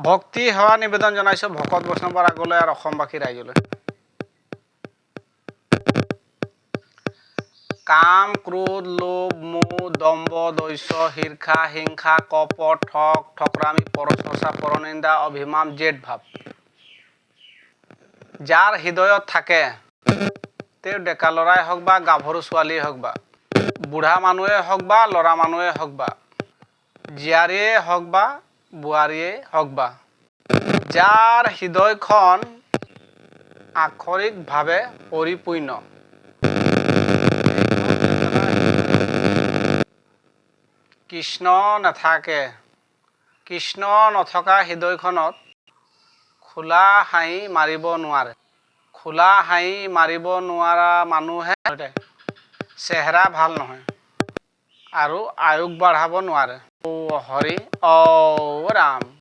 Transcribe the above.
ভক্তি সেৱা নিবেদন জনাইছোঁ ভকত বৈষ্ণৱৰ আগলৈ আৰু অসমবাসী ৰাইজলৈ। কাম, ক্ৰোধ, লোভ, মোহ, দম্ভ, দৈস্য, ঈৰ্ষা, হিংসা, কপট, ঠগ, ঠকৰামি, পৰচৰ্চা, পৰনিন্দা, অভিমান, জেদ ভাৱ যাৰ হৃদয়ত থাকে, তেওঁ ডেকা ল'ৰাই হওক বা গাভৰু ছোৱালীয়ে হওক বা বুঢ়া মানুহে হওক বা ল'ৰা মানুহে হওক বা জীয়াৰীয়ে হওক বা বোৱাৰীয়ে হওক বা যাৰ হৃদয়খন আক্ষৰিকভাৱে পৰিপূৰ্ণ, কৃষ্ণ নাথাকে, কৃষ্ণ নথকা হৃদয়খনত খোলা হাঁহি মাৰিব নোৱাৰে। খোলা হাঁহি মাৰিব নোৱাৰা মানুহে চেহেৰা ভাল নহয় আৰু আয়ুস বঢ়াব নোৱাৰে। ও হৰি, ও ৰাম।